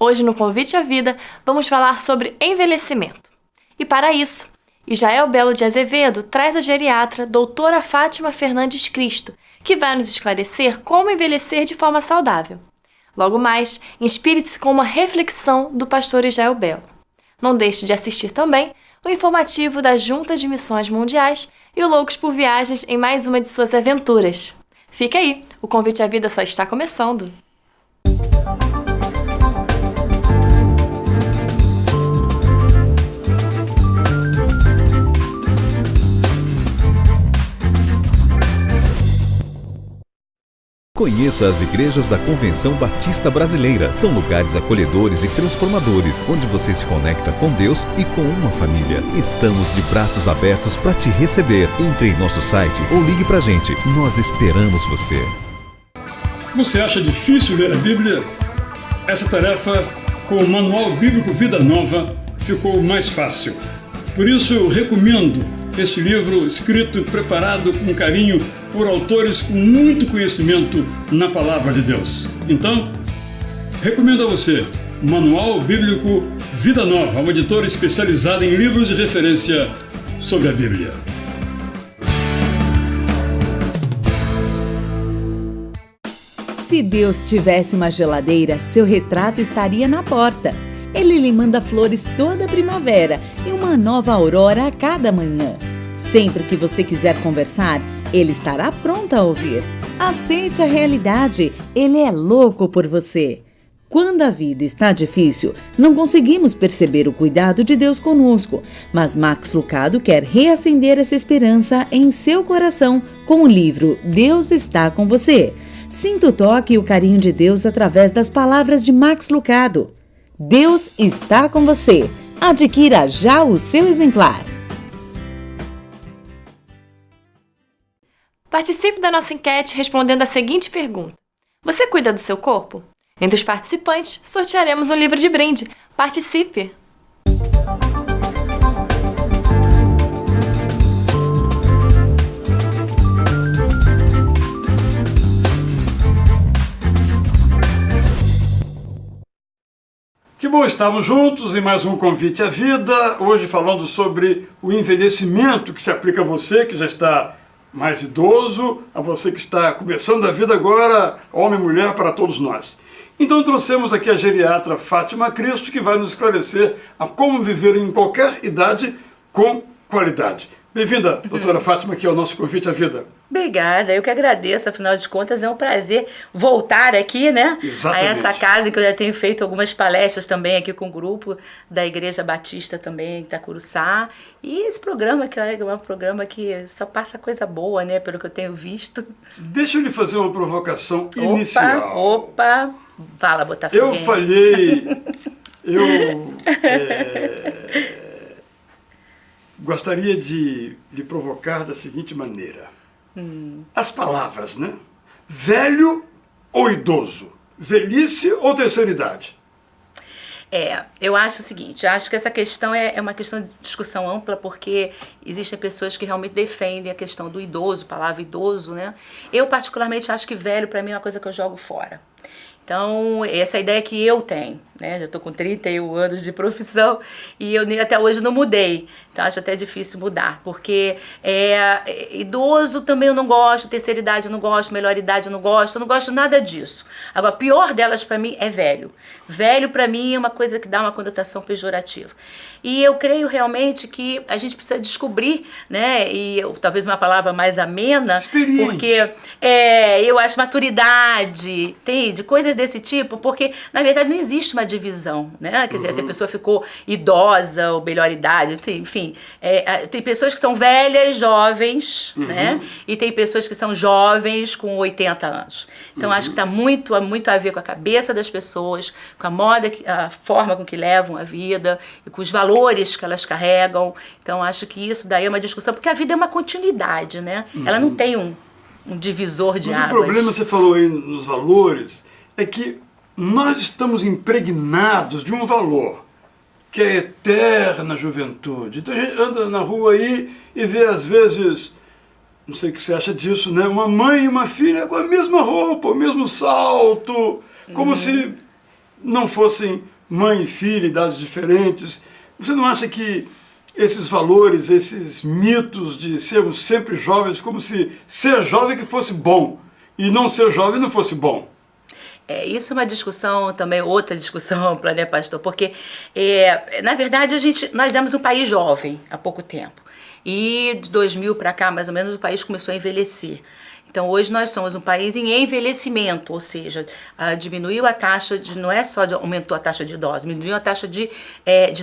Hoje no Convite à Vida vamos falar sobre envelhecimento. E para isso, Israel Belo de Azevedo traz a geriatra doutora Fátima Fernandes Cristo, que vai nos esclarecer como envelhecer de forma saudável. Logo mais, inspire-se com uma reflexão do pastor Israel Belo. Não deixe de assistir também o informativo da Junta de Missões Mundiais e o Loucos por Viagens em mais uma de suas aventuras. Fique aí, o Convite à Vida só está começando. Conheça as igrejas da Convenção Batista Brasileira. São lugares acolhedores e transformadores, onde você se conecta com Deus e com uma família. Estamos de braços abertos para te receber. Entre em nosso site ou ligue pra gente. Nós esperamos você. Você acha difícil ler a Bíblia? Essa tarefa, com o Manual Bíblico Vida Nova, ficou mais fácil. Por isso eu recomendo este livro escrito e preparado com carinho por autores com muito conhecimento na Palavra de Deus. Então, recomendo a você Manual Bíblico Vida Nova, uma editora especializada em livros de referência sobre a Bíblia. Se Deus tivesse uma geladeira, seu retrato estaria na porta. Ele lhe manda flores toda primavera e uma nova aurora a cada manhã. Sempre que você quiser conversar, ele estará pronto a ouvir. Aceite a realidade, ele é louco por você. Quando a vida está difícil, não conseguimos perceber o cuidado de Deus conosco, mas Max Lucado quer reacender essa esperança em seu coração com o livro Deus está com você. Sinta o toque e o carinho de Deus através das palavras de Max Lucado. Deus está com você. Adquira já o seu exemplar. Participe da nossa enquete respondendo a seguinte pergunta: você cuida do seu corpo? Entre os participantes, sortearemos um livro de brinde. Participe! Que bom estarmos juntos em mais um Convite à Vida, hoje falando sobre o envelhecimento que se aplica a você que já está mais idoso, a você que está começando a vida agora, homem e mulher, para todos nós. Então trouxemos aqui a geriatra Fátima Cristo, que vai nos esclarecer a como viver em qualquer idade com qualidade. Bem-vinda, doutora Fátima, aqui ao nosso Convite à Vida. Obrigada, eu que agradeço, afinal de contas é um prazer voltar aqui, né? Exatamente. A essa casa em que eu já tenho feito algumas palestras também aqui com o grupo da Igreja Batista também em Itacuruçá. E esse programa que é um programa que só passa coisa boa, né? Pelo que eu tenho visto. Deixa eu lhe fazer uma provocação inicial. Opa, fala, Botafoguense. Eu falhei, gostaria de lhe provocar da seguinte maneira. As palavras, né? Velho ou idoso? Velhice ou terceira idade? Eu acho o seguinte, eu acho que essa questão é uma questão de discussão ampla, porque existem pessoas que realmente defendem a questão do idoso, palavra idoso, né? Eu particularmente acho que velho para mim é uma coisa que eu jogo fora. Então, essa é a ideia que eu tenho, né? Já estou com 31 anos de profissão e eu até hoje não mudei. Então, acho até difícil mudar, porque idoso também eu não gosto, terceira idade eu não gosto, melhor idade eu não gosto nada disso. Agora, a pior delas para mim é velho. Velho para mim é uma coisa que dá uma conotação pejorativa. E eu creio realmente que a gente precisa descobrir, né? E talvez uma palavra mais amena, porque eu acho maturidade, entende? Coisas desse tipo, porque na verdade não existe uma divisão, né? Quer dizer, se a pessoa ficou idosa ou melhor idade, enfim, tem pessoas que são velhas, jovens, né? E tem pessoas que são jovens com 80 anos. Então acho que está muito a ver com a cabeça das pessoas, com a moda, a forma com que levam a vida e com os valores que elas carregam. Então acho que isso daí é uma discussão, porque a vida é uma continuidade, né? Ela não tem um divisor de águas. O problema, você falou aí nos valores, é que nós estamos impregnados de um valor que é a eterna juventude. Então a gente anda na rua aí e vê às vezes, não sei o que você acha disso, né? Uma mãe e uma filha com a mesma roupa, o mesmo salto, como se não fossem mãe e filha, idades diferentes. Você não acha que esses valores, esses mitos de sermos sempre jovens, como se ser jovem que fosse bom e não ser jovem não fosse bom? Isso é uma discussão também, outra discussão ampla, né, pastor? Porque, na verdade, nós éramos um país jovem há pouco tempo. E de 2000 para cá, mais ou menos, o país começou a envelhecer. Então, hoje nós somos um país em envelhecimento, ou seja, diminuiu a taxa não é só aumentou a taxa de idosos, diminuiu a taxa de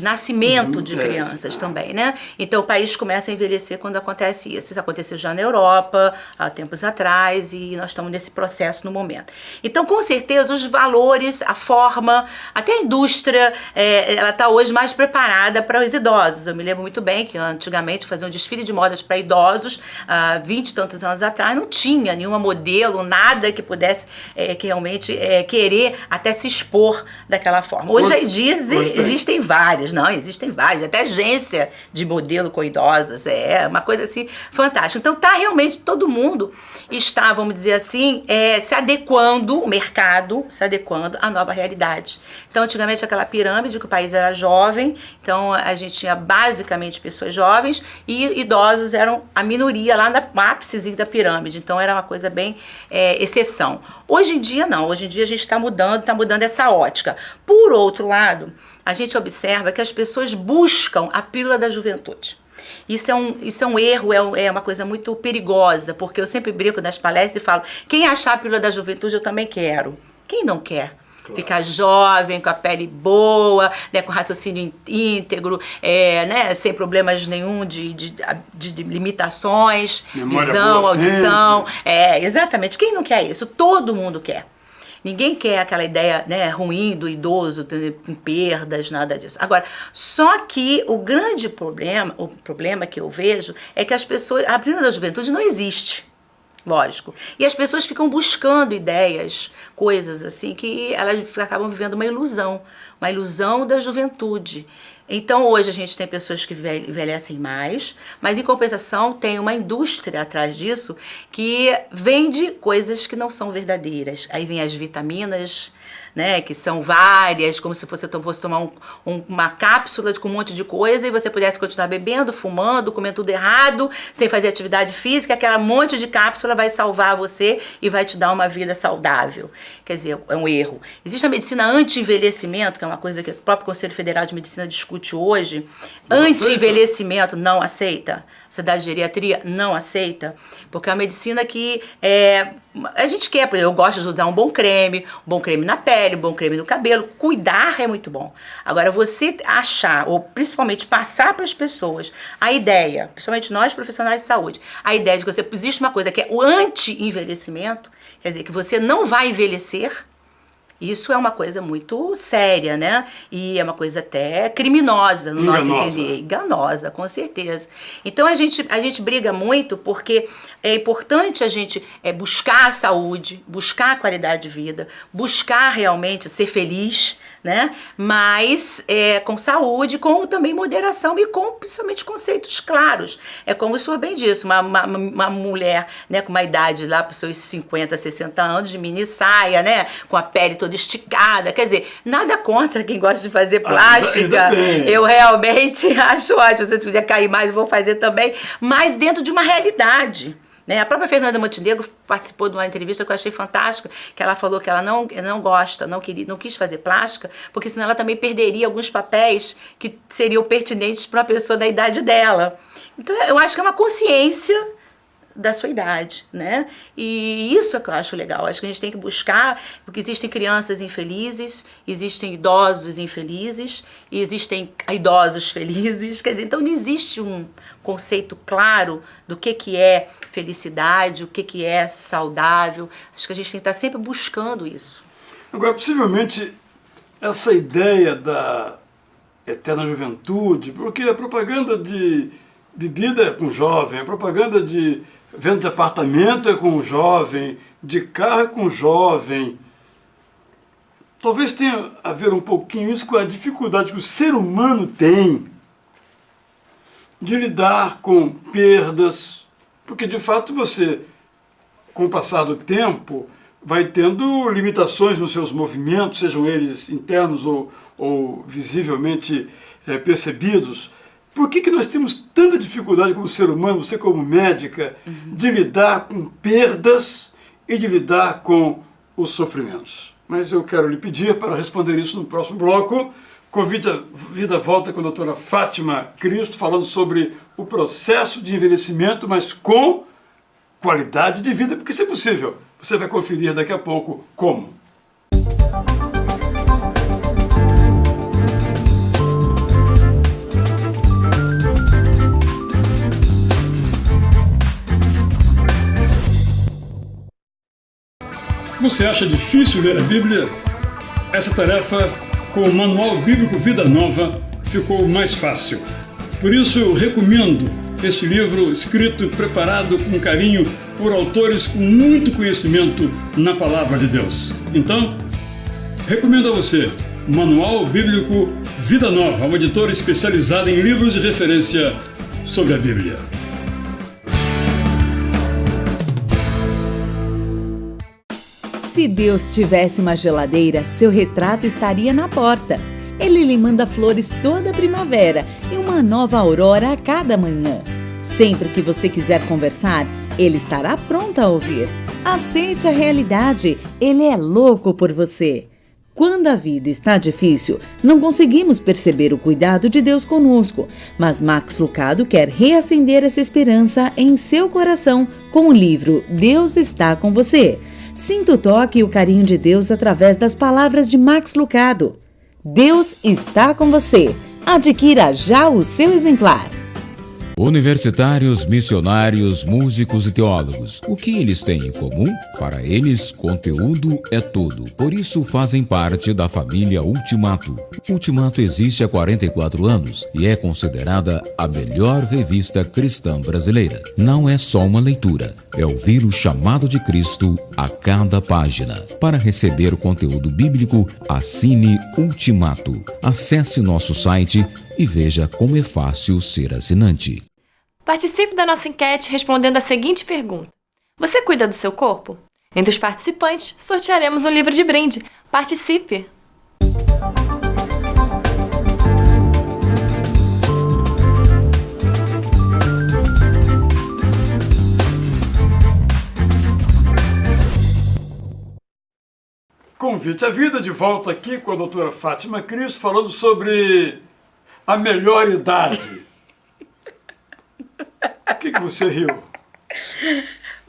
nascimento de crianças também, né? Então, o país começa a envelhecer quando acontece isso. Isso aconteceu já na Europa, há tempos atrás, e nós estamos nesse processo no momento. Então, com certeza, os valores, a forma, até a indústria, ela está hoje mais preparada para os idosos. Eu me lembro muito bem que antigamente faziam um desfile de modas para idosos, há 20 e tantos anos atrás, não tinha nenhuma modelo, nada que pudesse que realmente querer até se expor daquela forma. Hoje em dia existem várias, até agência de modelo com idosos, uma coisa assim fantástica. Então realmente todo mundo está, vamos dizer assim, se adequando, o mercado se adequando à nova realidade. Então antigamente aquela pirâmide que o país era jovem, então a gente tinha basicamente pessoas jovens e idosos eram a minoria lá no ápice da pirâmide, então era uma coisa bem exceção. Hoje em dia não, hoje em dia a gente está mudando essa ótica. Por outro lado, a gente observa que as pessoas buscam a pílula da juventude. Isso é um erro, é uma coisa muito perigosa, porque eu sempre brinco nas palestras e falo, quem achar a pílula da juventude eu também quero. Quem não quer? Claro. Ficar jovem, com a pele boa, né, com raciocínio íntegro, né, sem problemas nenhum de limitações, memória visão, audição. Exatamente. Quem não quer isso? Todo mundo quer. Ninguém quer aquela ideia, né, ruim do idoso, com perdas, nada disso. Agora, só que o grande problema, que eu vejo é que as pessoas, a pílula da juventude não existe. Lógico. E as pessoas ficam buscando ideias, coisas assim, que elas acabam vivendo uma ilusão da juventude. Então, hoje a gente tem pessoas que envelhecem mais, mas em compensação tem uma indústria atrás disso que vende coisas que não são verdadeiras. Aí vem as vitaminas, né, que são várias, como se você fosse tomar uma cápsula com um monte de coisa e você pudesse continuar bebendo, fumando, comendo tudo errado, sem fazer atividade física, aquela monte de cápsula vai salvar você e vai te dar uma vida saudável. Quer dizer, é um erro. Existe a medicina anti-envelhecimento, que é uma coisa que o próprio Conselho Federal de Medicina discute hoje. Anti-envelhecimento não aceita. A Sociedade de Geriatria não aceita, porque é uma medicina que a gente quer, por exemplo, eu gosto de usar um bom creme na pele, um bom creme no cabelo, cuidar é muito bom. Agora, você achar, ou principalmente passar para as pessoas a ideia, principalmente nós profissionais de saúde, a ideia de que existe uma coisa que é o anti-envelhecimento, quer dizer, que você não vai envelhecer. Isso é uma coisa muito séria, né? E é uma coisa até criminosa no nosso entender. Enganosa, com certeza. Então a gente briga muito porque é importante a gente buscar a saúde, buscar a qualidade de vida, buscar realmente ser feliz, né? Mas com saúde, com também moderação e com principalmente conceitos claros. É como o senhor bem disse, uma mulher, né, com uma idade lá para os seus 50, 60 anos, de mini saia, né? Com a pele toda esticada, quer dizer, nada contra quem gosta de fazer plástica, eu realmente acho ótimo, se eu tiver cair mais eu vou fazer também, mas dentro de uma realidade. Né? A própria Fernanda Montenegro participou de uma entrevista que eu achei fantástica, que ela falou que ela não gosta, não quis fazer plástica, porque senão ela também perderia alguns papéis que seriam pertinentes para uma pessoa da idade dela. Então eu acho que é uma consciência da sua idade, né? E isso é que eu acho legal. Acho que a gente tem que buscar, porque existem crianças infelizes, existem idosos infelizes, e existem idosos felizes. Quer dizer, então não existe um conceito claro do que é felicidade, o que é saudável. Acho que a gente tem que estar sempre buscando isso. Agora, possivelmente, essa ideia da eterna juventude, porque a propaganda de bebida é com jovem, a propaganda de venda de apartamento é com jovem, de carro é com jovem. Talvez tenha a ver um pouquinho isso com a dificuldade que o ser humano tem de lidar com perdas, porque de fato você, com o passar do tempo, vai tendo limitações nos seus movimentos, sejam eles internos ou ou visivelmente percebidos, por que nós temos tanta dificuldade como ser humano, você como médica, de lidar com perdas e de lidar com os sofrimentos? Mas eu quero lhe pedir para responder isso no próximo bloco. Convide a Vida Volta com a doutora Fátima Cristo, falando sobre o processo de envelhecimento, mas com qualidade de vida, porque isso é possível. Você vai conferir daqui a pouco como. Você acha difícil ler a Bíblia? Essa tarefa, com o Manual Bíblico Vida Nova, ficou mais fácil. Por isso eu recomendo este livro escrito e preparado com carinho por autores com muito conhecimento na Palavra de Deus. Então, recomendo a você Manual Bíblico Vida Nova, uma editora especializada em livros de referência sobre a Bíblia. Se Deus tivesse uma geladeira, seu retrato estaria na porta. Ele lhe manda flores toda primavera e uma nova aurora a cada manhã. Sempre que você quiser conversar, ele estará pronto a ouvir. Aceite a realidade, ele é louco por você. Quando a vida está difícil, não conseguimos perceber o cuidado de Deus conosco, mas Max Lucado quer reacender essa esperança em seu coração com o livro Deus está com você. Sinta o toque e o carinho de Deus através das palavras de Max Lucado. Deus está com você. Adquira já o seu exemplar. Universitários, missionários, músicos e teólogos. O que eles têm em comum? Para eles, conteúdo é tudo. Por isso, fazem parte da família Ultimato. Ultimato existe há 44 anos e é considerada a melhor revista cristã brasileira. Não é só uma leitura, é ouvir o chamado de Cristo a cada página. Para receber o conteúdo bíblico, assine Ultimato. Acesse nosso site e veja como é fácil ser assinante. Participe da nossa enquete respondendo a seguinte pergunta: você cuida do seu corpo? Entre os participantes, sortearemos um livro de brinde. Participe! Convite à Vida, de volta aqui com a doutora Fátima Cristo, falando sobre a melhor idade. Por que você riu?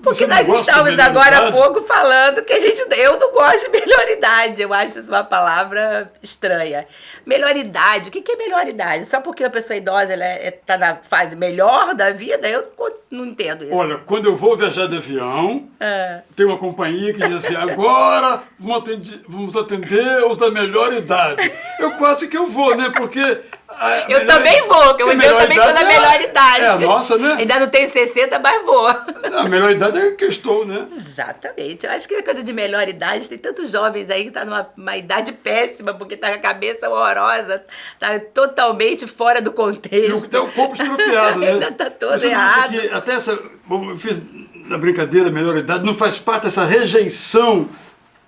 Porque nós estávamos agora há pouco falando que eu não gosto de melhor idade. Eu acho isso uma palavra estranha. Melhor idade, o que é melhor idade? Só porque a pessoa idosa está na fase melhor da vida? Eu não entendo isso. Olha, quando eu vou viajar de avião, tem uma companhia que diz assim, agora vamos atender os da melhor idade. Eu quase que eu vou, né? Porque... Eu também vou, porque eu também estou na melhor idade. É a nossa, né? Ainda não tenho 60, mas vou. A melhor idade é que eu estou, né? Exatamente. Eu acho que a coisa de melhor idade, tem tantos jovens aí que estão numa idade péssima, porque tá com a cabeça horrorosa, tá totalmente fora do contexto. E até o corpo estropiado, né? Ainda tá todo errado. Até essa, eu fiz na brincadeira, melhor idade, não faz parte dessa rejeição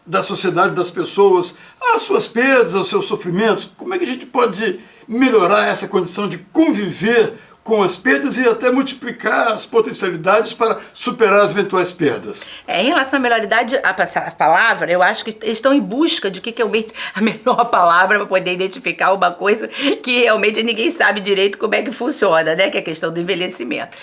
da sociedade, das pessoas, às suas perdas, aos seus sofrimentos. Como é que a gente pode melhorar essa condição de conviver com as perdas e até multiplicar as potencialidades para superar as eventuais perdas? Em relação à melhor idade, a palavra, eu acho que eles estão em busca de que realmente a melhor palavra para poder identificar uma coisa que realmente ninguém sabe direito como é que funciona, né? Que é a questão do envelhecimento.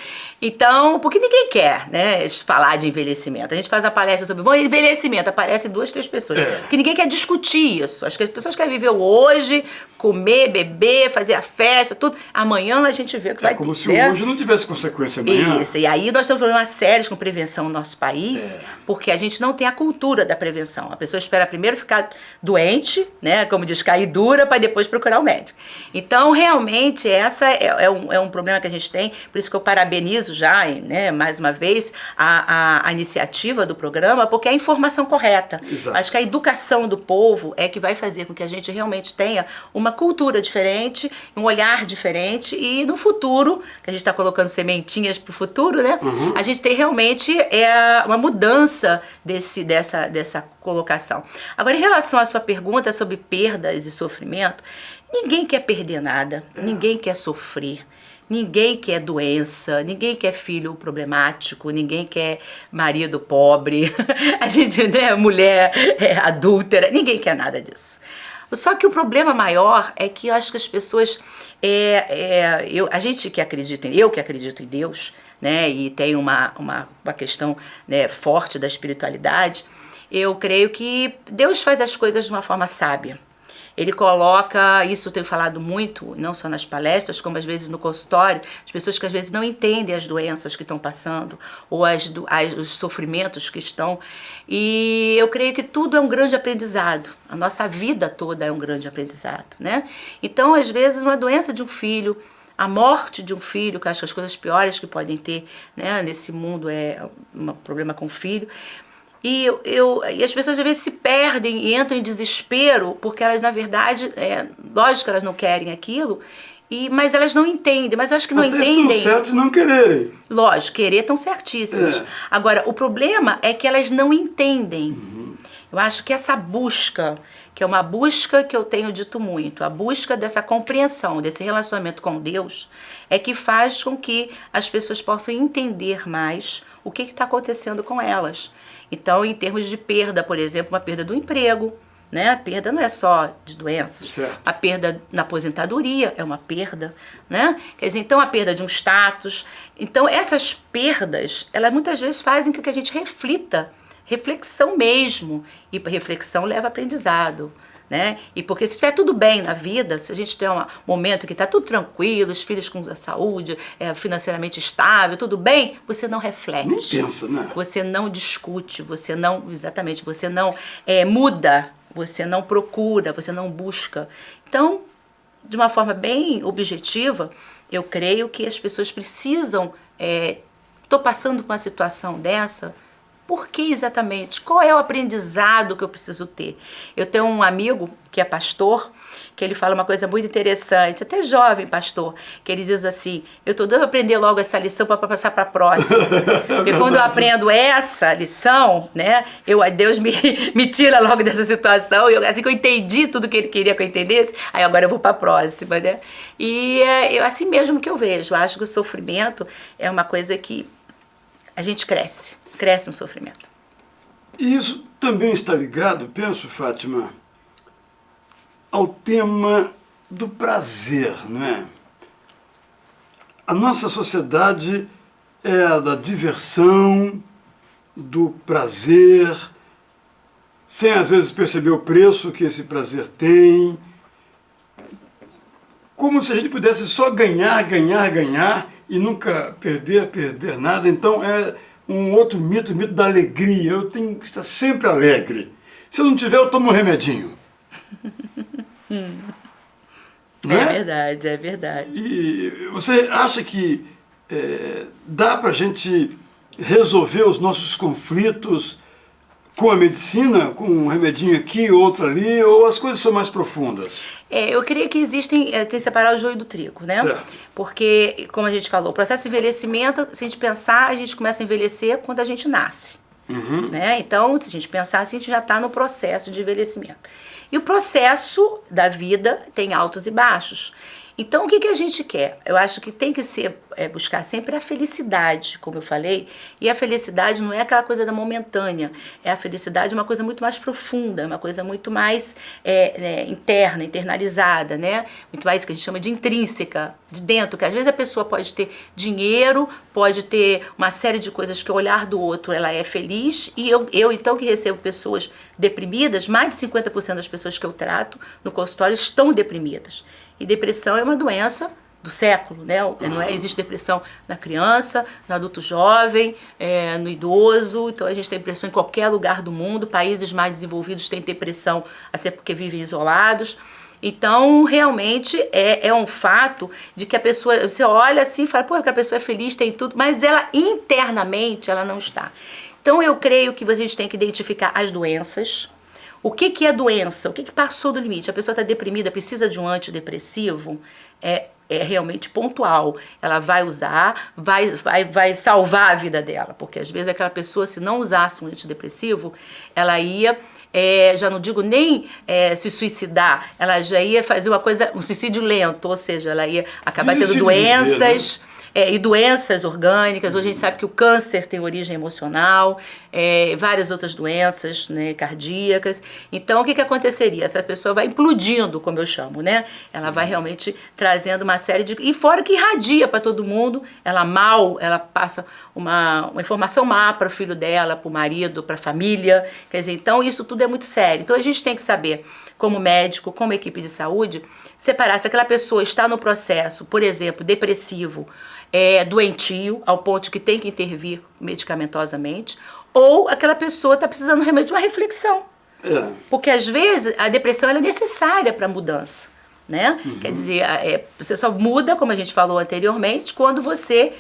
Então, porque ninguém quer, né, falar de envelhecimento. A gente faz a palestra sobre envelhecimento, aparecem 2, 3 pessoas. Porque ninguém quer discutir isso. Acho que as pessoas querem viver o hoje, comer, beber, fazer a festa, tudo. Amanhã a gente vê o que vai ter. Como se hoje não tivesse consequência amanhã. Isso, e aí nós temos problemas sérios com prevenção no nosso país, porque a gente não tem a cultura da prevenção. A pessoa espera primeiro ficar doente, né, como diz, cair dura, para depois procurar o médico. Então, realmente, essa é um problema que a gente tem, por isso que eu parabenizo já, né, mais uma vez, a iniciativa do programa, porque é a informação correta. Exato. Acho que a educação do povo é que vai fazer com que a gente realmente tenha uma cultura diferente, um olhar diferente e, no futuro, futuro, que a gente está colocando sementinhas para o futuro, né? A gente tem realmente uma mudança dessa colocação. Agora, em relação à sua pergunta sobre perdas e sofrimento, ninguém quer perder nada, ninguém quer sofrer. Ninguém quer doença, ninguém quer filho problemático, ninguém quer marido pobre, a gente, né, mulher adúltera, ninguém quer nada disso. Só que o problema maior é que eu acho que as pessoas, a gente que acredita, eu que acredito em Deus, né, e tem uma questão, né, forte da espiritualidade, eu creio que Deus faz as coisas de uma forma sábia. Ele coloca, isso eu tenho falado muito, não só nas palestras, como às vezes no consultório, as pessoas que às vezes não entendem as doenças que estão passando, ou os sofrimentos que estão. E eu creio que tudo é um grande aprendizado. A nossa vida toda é um grande aprendizado, né? Então, às vezes, uma doença de um filho, a morte de um filho, que eu acho que as coisas piores que podem ter, né, nesse mundo é um problema com o filho. E as pessoas às vezes se perdem e entram em desespero porque elas, na verdade, lógico que elas não querem aquilo, mas elas não entendem. Mas eu acho que não entendem. Estão certos não quererem. Lógico, querer estão certíssimos. Agora, o problema é que elas não entendem. Eu acho que essa busca, que é uma busca que eu tenho dito muito, a busca dessa compreensão, desse relacionamento com Deus, é que faz com que as pessoas possam entender mais o que está acontecendo com elas. Então, em termos de perda, por exemplo, uma perda do emprego, né? A perda não é só de doenças. Certo. A perda na aposentadoria é uma perda, né? Quer dizer, então a perda de um status. Então, essas perdas, elas muitas vezes fazem com que a gente reflita, reflexão mesmo. E para reflexão leva aprendizado. Né? E porque se estiver tudo bem na vida, se a gente tem um momento que está tudo tranquilo, os filhos com saúde, financeiramente estável, tudo bem, você não reflete. Nem pensa, né? Você não discute, você não muda, você não procura, você não busca. Então, de uma forma bem objetiva, eu creio que as pessoas precisam, estou passando por uma situação dessa, por que exatamente? Qual é o aprendizado que eu preciso ter? Eu tenho um amigo que é pastor, que ele fala uma coisa muito interessante, até jovem pastor, que ele diz assim, eu estou doido para aprender logo essa lição para passar para a próxima. Porque quando eu aprendo essa lição, né, Deus me tira logo dessa situação, assim que eu entendi tudo que ele queria que eu entendesse, aí agora eu vou para a próxima, né? E é assim mesmo que eu vejo, eu acho que o sofrimento é uma coisa que a gente cresce no sofrimento. E isso também está ligado, penso, Fátima, ao tema do prazer, não é? A nossa sociedade é a da diversão, do prazer, sem às vezes perceber o preço que esse prazer tem, como se a gente pudesse só ganhar e nunca perder nada. Então é um outro mito, o mito da alegria. Eu tenho que estar sempre alegre. Se eu não tiver, eu tomo um remedinho. Verdade, é verdade. E você acha que dá para a gente resolver os nossos conflitos com a medicina, com um remedinho aqui, outro ali, ou as coisas são mais profundas? Eu creio que tem que separar o joio do trigo, né? Certo. Porque, como a gente falou, o processo de envelhecimento, se a gente pensar, a gente começa a envelhecer quando a gente nasce. Né? Então, se a gente pensar assim, a gente já está no processo de envelhecimento. E o processo da vida tem altos e baixos. Então, o que a gente quer? Eu acho que tem que buscar sempre a felicidade, como eu falei, e a felicidade não é aquela coisa da momentânea, a felicidade é uma coisa muito mais profunda, uma coisa muito mais interna, internalizada, né? Muito mais que a gente chama de intrínseca, de dentro, que às vezes a pessoa pode ter dinheiro, pode ter uma série de coisas que o olhar do outro, ela é feliz, e eu então que recebo pessoas deprimidas, mais de 50% das pessoas que eu trato no consultório estão deprimidas. E depressão é uma doença do século, né? Existe depressão na criança, no adulto jovem, no idoso. Então a gente tem depressão em qualquer lugar do mundo. Países mais desenvolvidos têm depressão, até porque vivem isolados. Então, realmente, é um fato de que a pessoa, você olha assim e fala, pô, que a pessoa é feliz, tem tudo, mas ela internamente, ela não está. Então, eu creio que a gente tem que identificar as doenças. O que é doença? O que passou do limite? A pessoa está deprimida, precisa de um antidepressivo? é realmente pontual. Ela vai usar, vai salvar a vida dela, porque às vezes aquela pessoa, se não usasse um antidepressivo, ela ia, já não digo nem se suicidar, ela já ia fazer um suicídio lento, ou seja, ela ia acabar tendo doenças... e doenças orgânicas. Hoje a gente sabe que o câncer tem origem emocional, várias outras doenças, né, cardíacas. Então, o que aconteceria? Essa pessoa vai implodindo, como eu chamo, né? Ela vai realmente trazendo uma série de... E fora que irradia para todo mundo, ela passa uma informação má para o filho dela, para o marido, para a família. Quer dizer, então isso tudo é muito sério. Então a gente tem que saber, como médico, como equipe de saúde, separar se aquela pessoa está no processo, por exemplo, depressivo, doentio, ao ponto que tem que intervir medicamentosamente, ou aquela pessoa está precisando realmente de uma reflexão. Porque às vezes a depressão ela é necessária para a mudança, né? Quer dizer, você só muda, como a gente falou anteriormente, quando você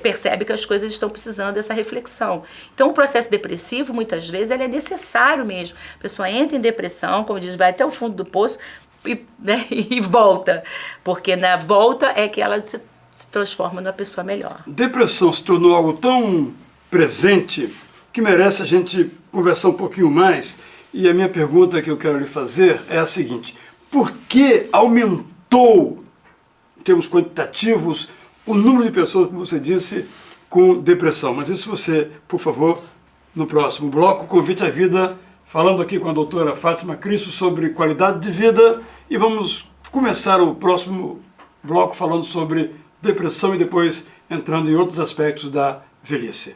percebe que as coisas estão precisando dessa reflexão. Então o processo depressivo, muitas vezes, ele é necessário mesmo. A pessoa entra em depressão, como diz, vai até o fundo do poço e volta. Porque na volta é que ela se transforma numa pessoa melhor. Depressão se tornou algo tão presente que merece a gente conversar um pouquinho mais. E a minha pergunta que eu quero lhe fazer é a seguinte: por que aumentou, em termos quantitativos, o número de pessoas, como você disse, com depressão? Mas isso você, por favor, no próximo bloco, Convite à Vida, falando aqui com a doutora Fátima Cristo sobre qualidade de vida, e vamos começar o próximo bloco falando sobre depressão e depois entrando em outros aspectos da velhice.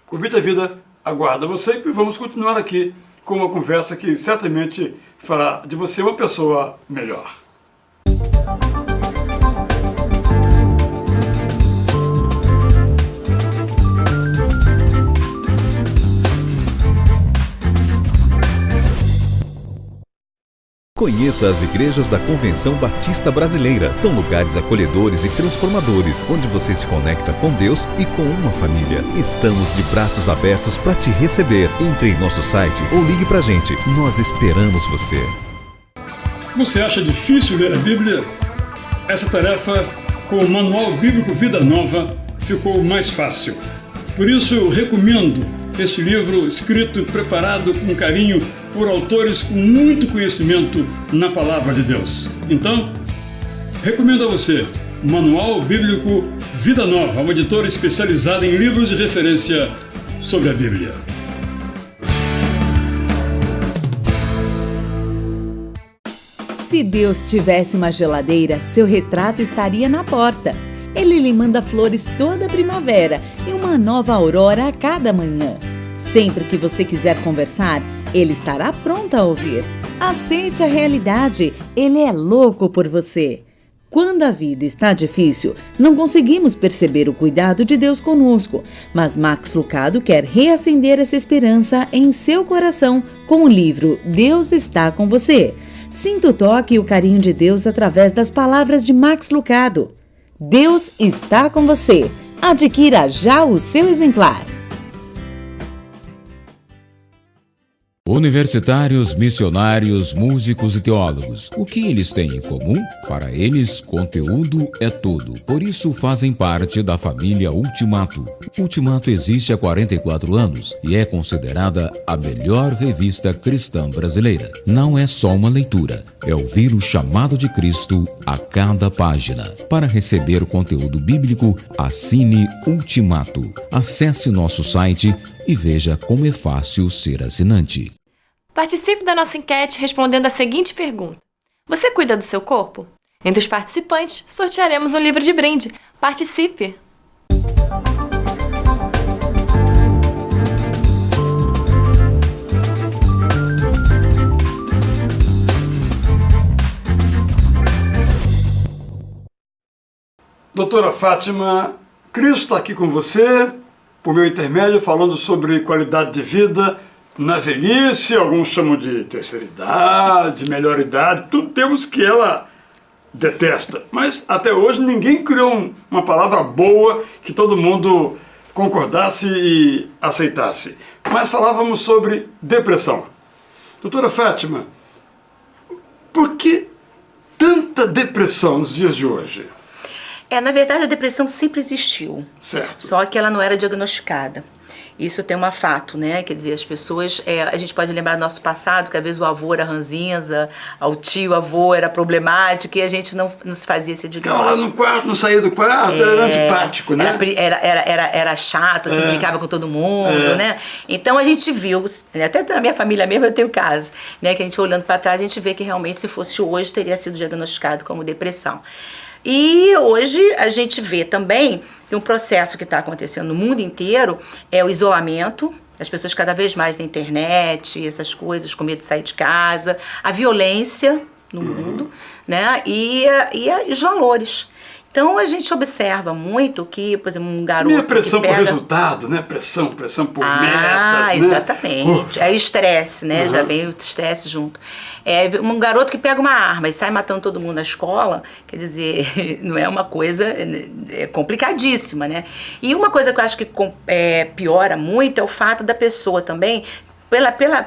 Convite à Vida aguarda você e vamos continuar aqui com uma conversa que certamente fará de você uma pessoa melhor. Conheça as igrejas da Convenção Batista Brasileira. São lugares acolhedores e transformadores, onde você se conecta com Deus e com uma família. Estamos de braços abertos para te receber. Entre em nosso site ou ligue pra gente. Nós esperamos você. Você acha difícil ler a Bíblia? Essa tarefa, com o Manual Bíblico Vida Nova, ficou mais fácil. Por isso eu recomendo este livro escrito e preparado com carinho por autores com muito conhecimento na Palavra de Deus. Então, recomendo a você Manual Bíblico Vida Nova, uma editora especializada em livros de referência sobre a Bíblia. Se Deus tivesse uma geladeira, seu retrato estaria na porta. Ele lhe manda flores toda primavera e uma nova aurora a cada manhã. Sempre que você quiser conversar, ele estará pronto a ouvir. Aceite a realidade, ele é louco por você. Quando a vida está difícil, não conseguimos perceber o cuidado de Deus conosco, mas Max Lucado quer reacender essa esperança em seu coração com o livro Deus está com você. Sinta o toque e o carinho de Deus através das palavras de Max Lucado. Deus está com você. Adquira já o seu exemplar. Universitários, missionários, músicos e teólogos. O que eles têm em comum? Para eles, conteúdo é tudo. Por isso, fazem parte da família Ultimato. Ultimato existe há 44 anos e é considerada a melhor revista cristã brasileira. Não é só uma leitura, é ouvir o chamado de Cristo a cada página. Para receber o conteúdo bíblico, assine Ultimato. Acesse nosso site e veja como é fácil ser assinante. Participe da nossa enquete respondendo a seguinte pergunta: você cuida do seu corpo? Entre os participantes, sortearemos um livro de brinde. Participe! Doutora Fátima Cristo está aqui com você, por meu intermédio, falando sobre qualidade de vida na velhice. Alguns chamam de terceira idade, melhor idade, tudo termos que ela detesta. Mas até hoje ninguém criou uma palavra boa que todo mundo concordasse e aceitasse. Mas falávamos sobre depressão. Doutora Fátima, por que tanta depressão nos dias de hoje? Na verdade, a depressão sempre existiu. Certo. Só que ela não era diagnosticada. Isso tem um fato, né? Quer dizer, as pessoas... a gente pode lembrar do nosso passado, que às vezes o avô era ranzinza, o tio, avô era problemático, e a gente não se fazia esse Ficava lá diagnóstico. no quarto, não saía do quarto, era antipático, né? Era chato, assim, brincava com todo mundo, né? Então a gente viu, até na minha família mesmo eu tenho casos, né? Que a gente olhando para trás, a gente vê que realmente se fosse hoje teria sido diagnosticado como depressão. E hoje a gente vê também que um processo que está acontecendo no mundo inteiro é o isolamento, as pessoas cada vez mais na internet, essas coisas, com medo de sair de casa, a violência no mundo, né? E os valores. Então a gente observa muito que, por exemplo, um garoto. E a pressão que pega... por resultado, né? Pressão por metas. Exatamente. É o estresse, né? Já vem o estresse junto. Um garoto que pega uma arma e sai matando todo mundo na escola, quer dizer, não é uma coisa complicadíssima, né? E uma coisa que eu acho que piora muito é o fato da pessoa também.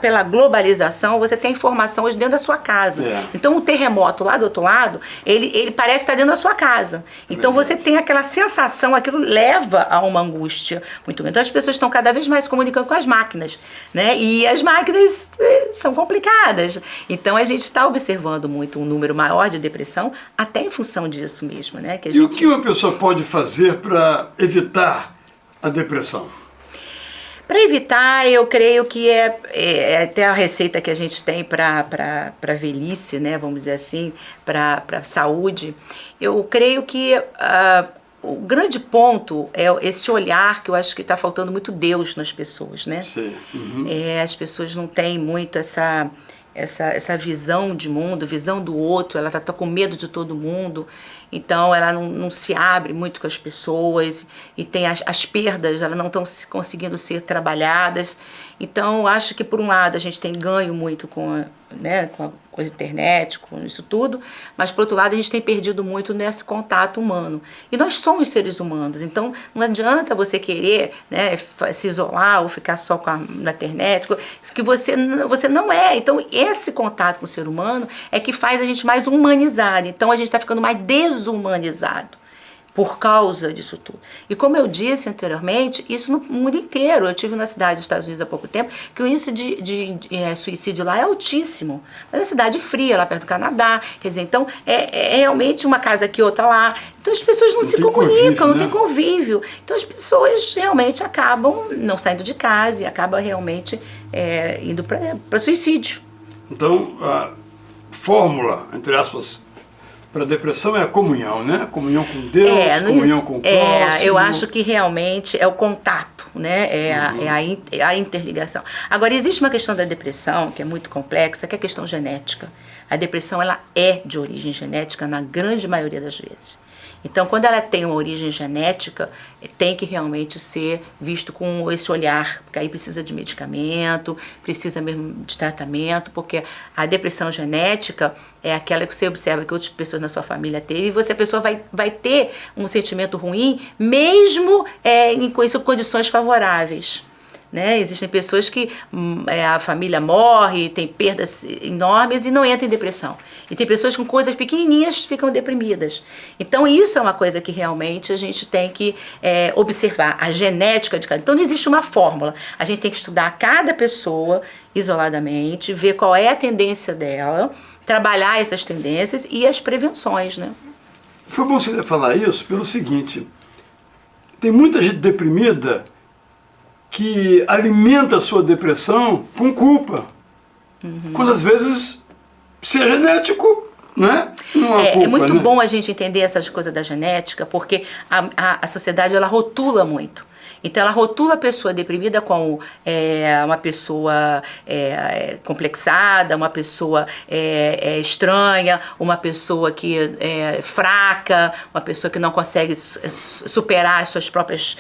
Pela globalização, você tem informação hoje dentro da sua casa. Então, o terremoto lá do outro lado, ele parece estar dentro da sua casa. Então, você tem aquela sensação, aquilo leva a uma angústia muito grande. Então, as pessoas estão cada vez mais se comunicando com as máquinas, né? E as máquinas são complicadas. Então, a gente está observando muito um número maior de depressão, até em função disso mesmo, né? E o que uma pessoa pode fazer para evitar a depressão? Para evitar, eu creio que é até a receita que a gente tem para velhice, né, vamos dizer assim, para saúde. Eu creio que o grande ponto é esse olhar que eu acho que está faltando muito Deus nas pessoas, né? Sim. As pessoas não têm muito essa visão de mundo, visão do outro, ela tá com medo de todo mundo, então ela não se abre muito com as pessoas, e tem as perdas, elas não estão conseguindo ser trabalhadas. Então, acho que por um lado a gente tem ganho muito com a internet, com isso tudo, mas por outro lado a gente tem perdido muito nesse contato humano. E nós somos seres humanos, então não adianta você querer, né, se isolar ou ficar só na internet, que você não é. Então esse contato com o ser humano é que faz a gente mais humanizado, então a gente está ficando mais desumanizado por causa disso tudo. E como eu disse anteriormente, isso no mundo inteiro. Eu estive na cidade dos Estados Unidos há pouco tempo, que o índice de suicídio lá é altíssimo. Mas é uma cidade fria, lá perto do Canadá. Quer dizer, então, é realmente uma casa aqui, outra lá. Então, as pessoas não se comunicam, não tem convívio. Então, as pessoas realmente acabam não saindo de casa e acabam realmente indo para suicídio. Então, a fórmula, entre aspas, para a depressão é a comunhão, né? A comunhão com Deus, comunhão com o próximo. Eu acho que realmente é o contato, né? A interligação. Agora, existe uma questão da depressão que é muito complexa, que é a questão genética. A depressão, ela é de origem genética na grande maioria das vezes. Então, quando ela tem uma origem genética, tem que realmente ser visto com esse olhar, porque aí precisa de medicamento, precisa mesmo de tratamento, porque a depressão genética é aquela que você observa que outras pessoas na sua família teve, e a pessoa vai ter um sentimento ruim, mesmo em condições favoráveis. Né? Existem pessoas que a família morre, tem perdas enormes e não entra em depressão. E tem pessoas com coisas pequenininhas que ficam deprimidas. Então isso é uma coisa que realmente a gente tem que observar, a genética de cada. Então não existe uma fórmula. A gente tem que estudar cada pessoa isoladamente, ver qual é a tendência dela, trabalhar essas tendências e as prevenções. Né? Foi bom você falar isso pelo seguinte, tem muita gente deprimida que alimenta a sua depressão com culpa. Quando às vezes, se é genético, né? Não há culpa, é muito né? bom a gente entender essas coisas da genética, porque a sociedade ela rotula muito. Então ela rotula a pessoa deprimida como uma pessoa complexada, uma pessoa estranha, uma pessoa que é fraca, uma pessoa que não consegue superar as suas próprias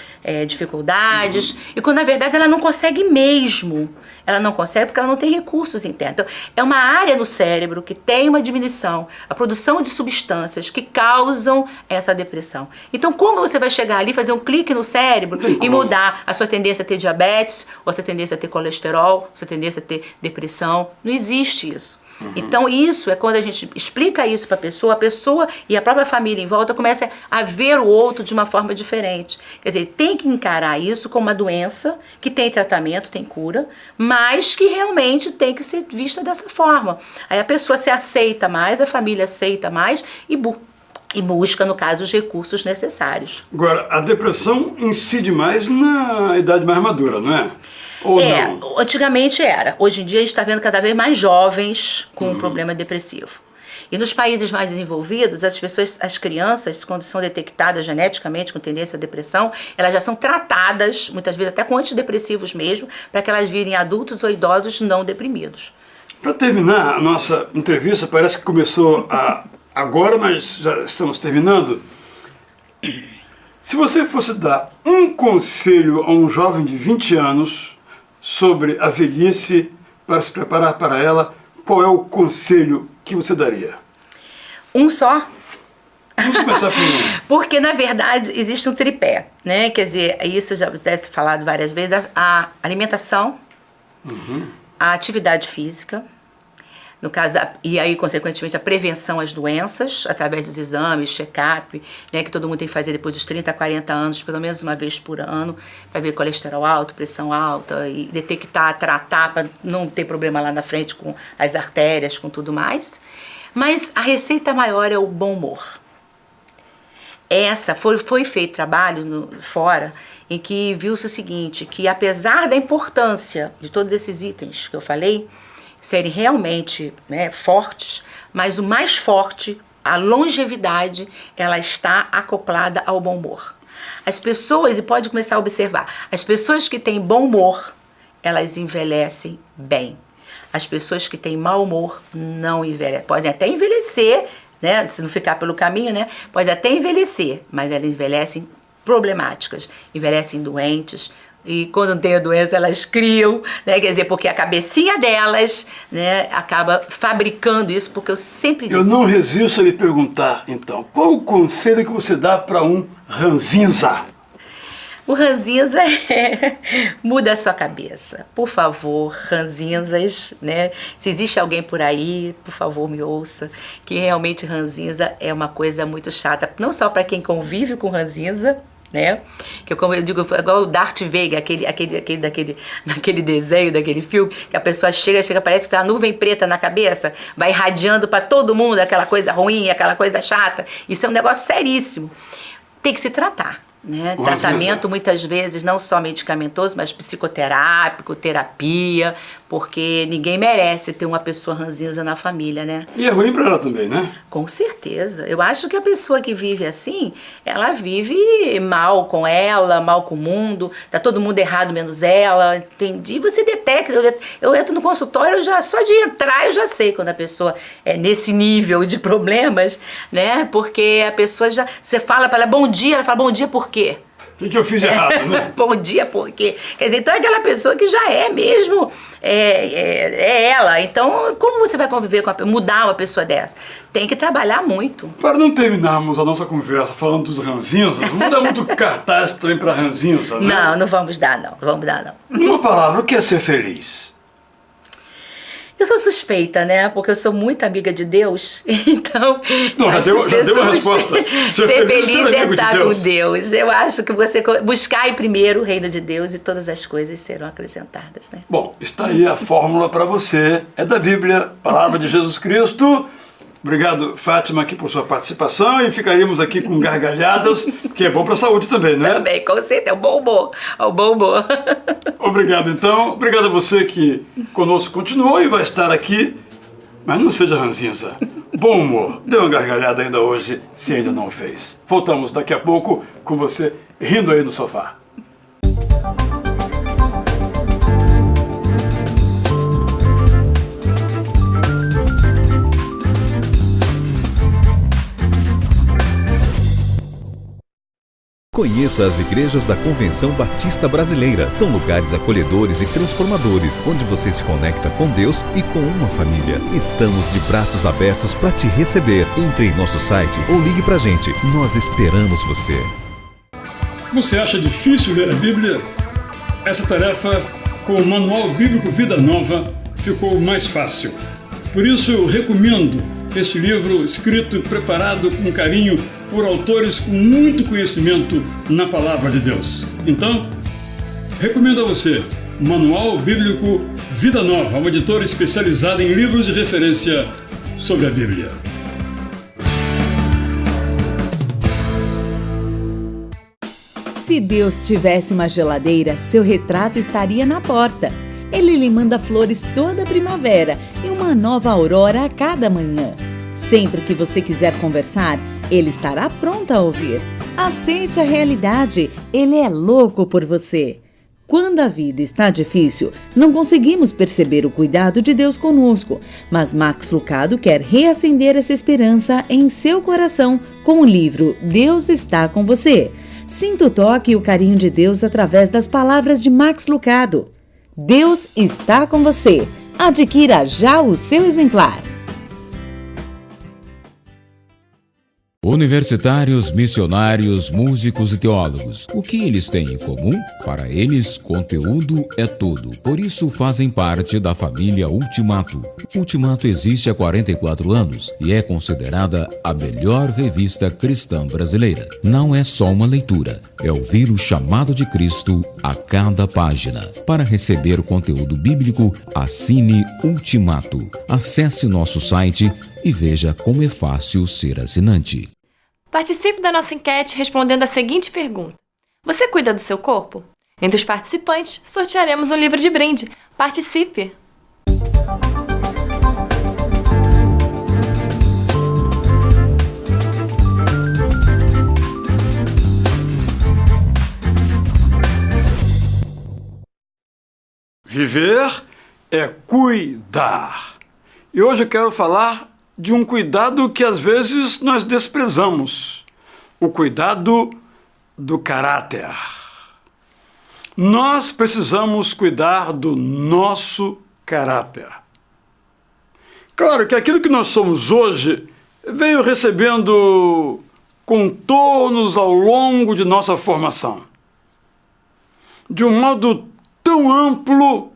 dificuldades. E quando na verdade ela não consegue mesmo. Ela não consegue porque ela não tem recursos internos. Então, é uma área no cérebro que tem uma diminuição, a produção de substâncias que causam essa depressão. Então, como você vai chegar ali, fazer um clique no cérebro e mudar a sua tendência a ter diabetes, ou a sua tendência a ter colesterol, a sua tendência a ter depressão? Não existe isso. Então, isso é quando a gente explica isso para a pessoa e a própria família em volta começa a ver o outro de uma forma diferente. Quer dizer, tem que encarar isso como uma doença que tem tratamento, tem cura, mas que realmente tem que ser vista dessa forma. Aí a pessoa se aceita mais, a família aceita mais e busca, no caso, os recursos necessários. Agora, a depressão incide mais na idade mais madura, não é? Ou não? Antigamente era. Hoje em dia a gente está vendo cada vez mais jovens com um problema depressivo. E nos países mais desenvolvidos, as crianças, quando são detectadas geneticamente com tendência à depressão, elas já são tratadas, muitas vezes até com antidepressivos mesmo, para que elas virem adultos ou idosos não deprimidos. Para terminar a nossa entrevista, parece que começou agora, mas já estamos terminando. Se você fosse dar um conselho a um jovem de 20 anos sobre a velhice, para se preparar para ela, qual é o conselho que você daria? Um só? Vamos começar por um. Porque, na verdade, existe um tripé, né? Quer dizer, isso já deve ter falado várias vezes, a alimentação, a atividade física, no caso, e aí, consequentemente, a prevenção às doenças, através dos exames, check-up, né, que todo mundo tem que fazer depois dos 30 a 40 anos, pelo menos uma vez por ano, para ver colesterol alto, pressão alta, e detectar, tratar, para não ter problema lá na frente com as artérias, com tudo mais. Mas a receita maior é o bom humor. Foi feito trabalho fora em que viu-se o seguinte, que apesar da importância de todos esses itens que eu falei, serem realmente, né, fortes, mas o mais forte, a longevidade, ela está acoplada ao bom humor. As pessoas, e pode começar a observar, as pessoas que têm bom humor, elas envelhecem bem. As pessoas que têm mau humor não envelhecem. Podem até envelhecer, né, se não ficar pelo caminho, né, pode até envelhecer, mas elas envelhecem problemáticas, envelhecem doentes. E quando não tem a doença, elas criam, né? Quer dizer, porque a cabecinha delas, né, acaba fabricando isso, porque eu sempre disse... Eu não resisto a lhe perguntar, então, qual o conselho que você dá para um ranzinza? O ranzinza muda a sua cabeça. Por favor, ranzinzas, né? Se existe alguém por aí, por favor, me ouça, que realmente ranzinza é uma coisa muito chata, não só para quem convive com ranzinza, né? Que como eu digo, igual o Darth Vader, daquele desenho, daquele filme, que a pessoa chega, parece que tem uma nuvem preta na cabeça, vai irradiando para todo mundo aquela coisa ruim, aquela coisa chata. Isso é um negócio seríssimo. Tem que se tratar, né? Tratamento muitas vezes não só medicamentoso, mas psicoterápico, terapia, porque ninguém merece ter uma pessoa ranzinza na família, né? E é ruim para ela também, né? Com certeza. Eu acho que a pessoa que vive assim, ela vive mal com ela, mal com o mundo, tá todo mundo errado menos ela, entendi. E você detecta, eu entro no consultório, só de entrar eu já sei quando a pessoa é nesse nível de problemas, né? Porque a pessoa já, você fala para ela bom dia, ela fala bom dia por quê? O que eu fiz errado, né? Bom dia, por quê? Quer dizer, então é aquela pessoa que já é mesmo, ela. Então, como você vai conviver com mudar uma pessoa dessa? Tem que trabalhar muito. Para não terminarmos a nossa conversa falando dos ranzinhos, vamos dar muito cartaz também para ranzinhos, né? Não vamos dar, não. Vamos dar, não. Uma palavra, o que é ser feliz? Eu sou suspeita, né? Porque eu sou muito amiga de Deus, então... Não, já deu uma resposta. Ser feliz é estar com Deus. Eu acho que você buscar em primeiro o reino de Deus e todas as coisas serão acrescentadas, né? Bom, está aí a fórmula para você. É da Bíblia, Palavra de Jesus Cristo. Obrigado, Fátima, aqui por sua participação, e ficaríamos aqui com gargalhadas, que é bom para a saúde também, né? Também, com certeza, é um bom humor, Obrigado, então. Obrigado a você que conosco continuou e vai estar aqui, mas não seja ranzinza. Bom humor. Dê uma gargalhada ainda hoje, se ainda não fez. Voltamos daqui a pouco com você rindo aí no sofá. Conheça as igrejas da Convenção Batista Brasileira. São lugares acolhedores e transformadores, onde você se conecta com Deus e com uma família. Estamos de braços abertos para te receber. Entre em nosso site ou ligue pra gente. Nós esperamos você. Você acha difícil ler a Bíblia? Essa tarefa, com o Manual Bíblico Vida Nova, ficou mais fácil. Por isso eu recomendo este livro escrito e preparado com carinho por autores com muito conhecimento na Palavra de Deus. Então, recomendo a você Manual Bíblico Vida Nova, uma editora especializada em livros de referência sobre a Bíblia. Se Deus tivesse uma geladeira, seu retrato estaria na porta. Ele lhe manda flores toda primavera e uma nova aurora a cada manhã. Sempre que você quiser conversar, ele estará pronto a ouvir. Aceite a realidade, ele é louco por você. Quando a vida está difícil, não conseguimos perceber o cuidado de Deus conosco, mas Max Lucado quer reacender essa esperança em seu coração com o livro Deus está com você. Sinta o toque e o carinho de Deus através das palavras de Max Lucado. Deus está com você. Adquira já o seu exemplar. Universitários, missionários, músicos e teólogos. O que eles têm em comum? Para eles, conteúdo é tudo. Por isso, fazem parte da família Ultimato. Ultimato existe há 44 anos e é considerada a melhor revista cristã brasileira. Não é só uma leitura, é ouvir o chamado de Cristo a cada página. Para receber o conteúdo bíblico, assine Ultimato. Acesse nosso site e veja como é fácil ser assinante. Participe da nossa enquete respondendo a seguinte pergunta: você cuida do seu corpo? Entre os participantes, sortearemos um livro de brinde. Participe! Viver é cuidar. E hoje eu quero falar de um cuidado que às vezes nós desprezamos, o cuidado do caráter. Nós precisamos cuidar do nosso caráter. Claro que aquilo que nós somos hoje veio recebendo contornos ao longo de nossa formação. De um modo tão amplo,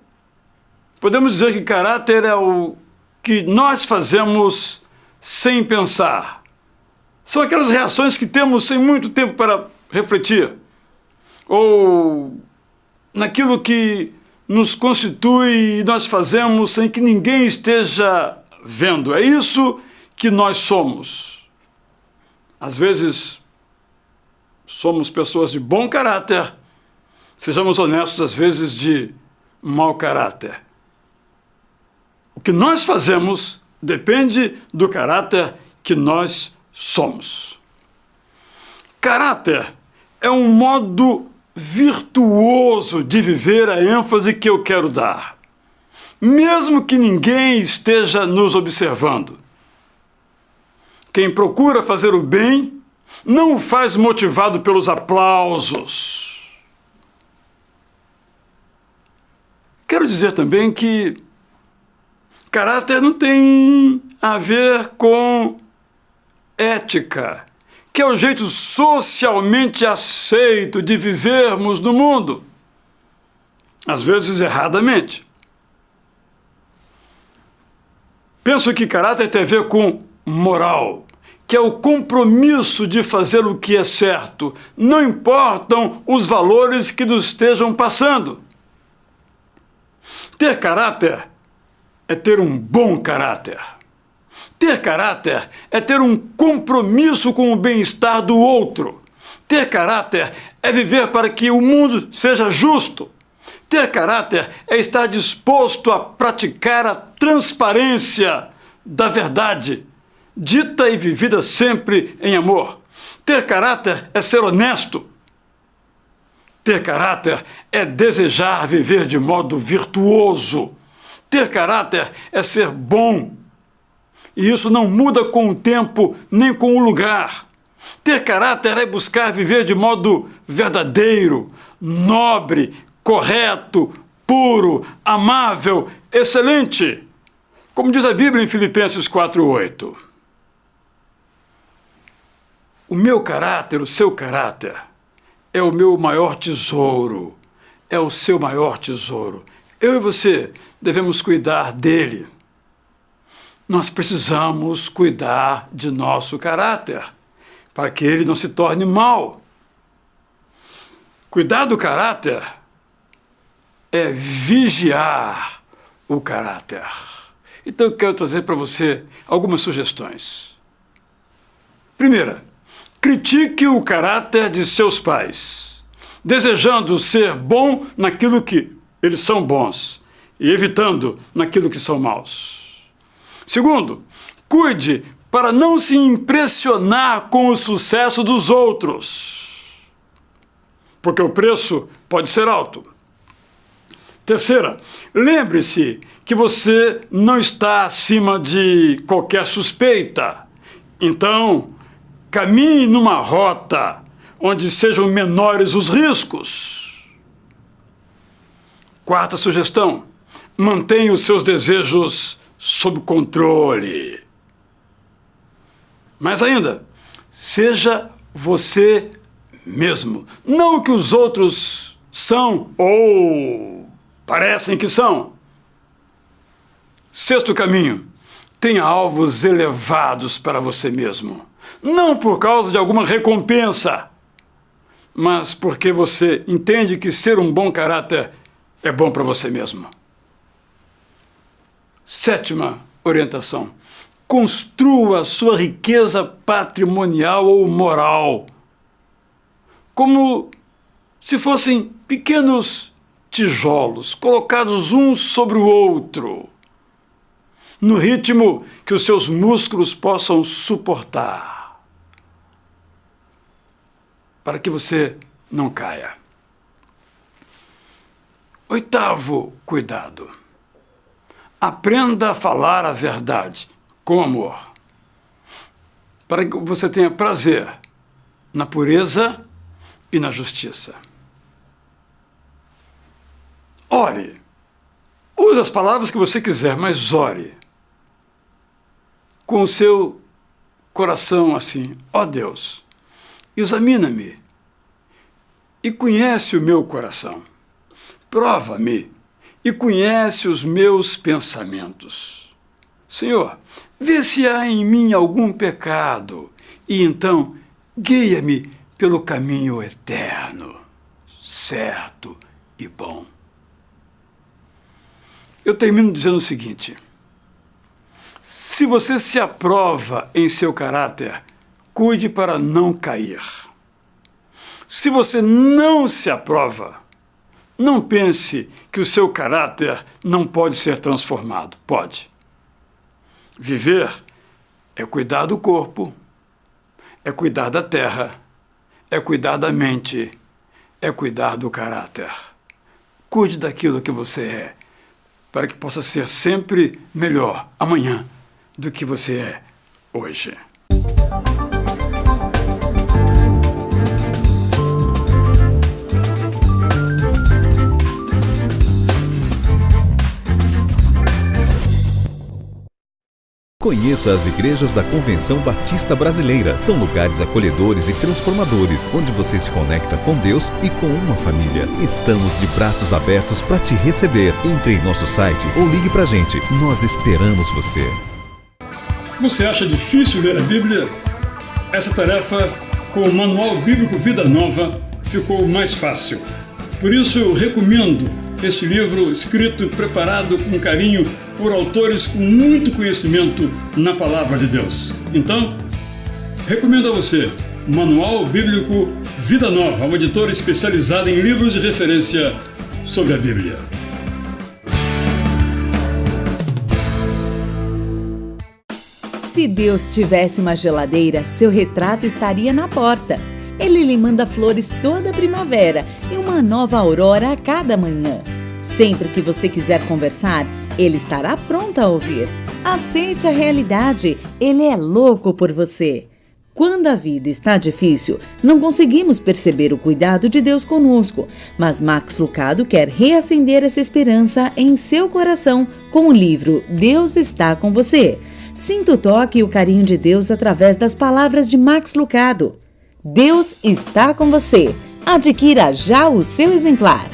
podemos dizer que caráter é o que nós fazemos sem pensar. São aquelas reações que temos sem muito tempo para refletir, ou naquilo que nos constitui e nós fazemos sem que ninguém esteja vendo. É isso que nós somos. Às vezes, somos pessoas de bom caráter, sejamos honestos, às vezes de mau caráter. O que nós fazemos depende do caráter que nós somos. Caráter é um modo virtuoso de viver, a ênfase que eu quero dar, mesmo que ninguém esteja nos observando. Quem procura fazer o bem não o faz motivado pelos aplausos. Quero dizer também que caráter não tem a ver com ética, que é o jeito socialmente aceito de vivermos no mundo, às vezes erradamente. Penso que caráter tem a ver com moral, que é o compromisso de fazer o que é certo, não importam os valores que nos estejam passando. Ter caráter é ter um bom caráter. Ter caráter é ter um compromisso com o bem-estar do outro. Ter caráter é viver para que o mundo seja justo. Ter caráter é estar disposto a praticar a transparência da verdade, dita e vivida sempre em amor. Ter caráter é ser honesto. Ter caráter é desejar viver de modo virtuoso. Ter caráter é ser bom. E isso não muda com o tempo nem com o lugar. Ter caráter é buscar viver de modo verdadeiro, nobre, correto, puro, amável, excelente. Como diz a Bíblia em Filipenses 4:8. O meu caráter, o seu caráter, é o meu maior tesouro, é o seu maior tesouro. Eu e você devemos cuidar dele. nós precisamos cuidar de nosso caráter, para que ele não se torne mau. Cuidar do caráter é vigiar o caráter. Então eu quero trazer para você algumas sugestões. Primeira, critique o caráter de seus pais, desejando ser bom naquilo que eles são bons e evitando naquilo que são maus. Segundo, cuide para não se impressionar com o sucesso dos outros, porque o preço pode ser alto. Terceira, lembre-se que você não está acima de qualquer suspeita. Então, caminhe numa rota onde sejam menores os riscos. Quarta sugestão, mantenha os seus desejos sob controle. Mais ainda, seja você mesmo, não o que os outros são ou parecem que são. Sexto caminho, tenha alvos elevados para você mesmo. Não por causa de alguma recompensa, mas porque você entende que ser um bom caráter é bom para você mesmo. Sétima orientação, construa sua riqueza patrimonial ou moral, como se fossem pequenos tijolos colocados um sobre o outro, no ritmo que os seus músculos possam suportar, para que você não caia. Oitavo cuidado. Aprenda a falar a verdade com amor, para que você tenha prazer na pureza e na justiça. Ore. Use as palavras que você quiser, mas ore com o seu coração assim: ó Deus, examina-me e conhece o meu coração. Prova-me e conhece os meus pensamentos. Senhor, vê se há em mim algum pecado e então guia-me pelo caminho eterno, certo e bom. Eu termino dizendo o seguinte: se você se aprova em seu caráter, cuide para não cair. Se você não se aprova, não pense que o seu caráter não pode ser transformado. Pode. Viver é cuidar do corpo, é cuidar da terra, é cuidar da mente, é cuidar do caráter. Cuide daquilo que você é, para que possa ser sempre melhor amanhã do que você é hoje. Conheça as igrejas da Convenção Batista Brasileira. São lugares acolhedores e transformadores, onde você se conecta com Deus e com uma família. Estamos de braços abertos para te receber. Entre em nosso site ou ligue pra gente. Nós esperamos você. Você acha difícil ler a Bíblia? Essa tarefa, com o Manual Bíblico Vida Nova, ficou mais fácil. Por isso eu recomendo este livro escrito e preparado com carinho por autores com muito conhecimento na Palavra de Deus. Então, recomendo a você Manual Bíblico Vida Nova, uma editora especializada em livros de referência sobre a Bíblia. Se Deus tivesse uma geladeira, seu retrato estaria na porta. Ele lhe manda flores toda primavera e uma nova aurora a cada manhã. Sempre que você quiser conversar, ele estará pronto a ouvir. Aceite a realidade, ele é louco por você. Quando a vida está difícil, não conseguimos perceber o cuidado de Deus conosco, mas Max Lucado quer reacender essa esperança em seu coração com o livro Deus está com você. Sinta o toque e o carinho de Deus através das palavras de Max Lucado. Deus está com você. Adquira já o seu exemplar.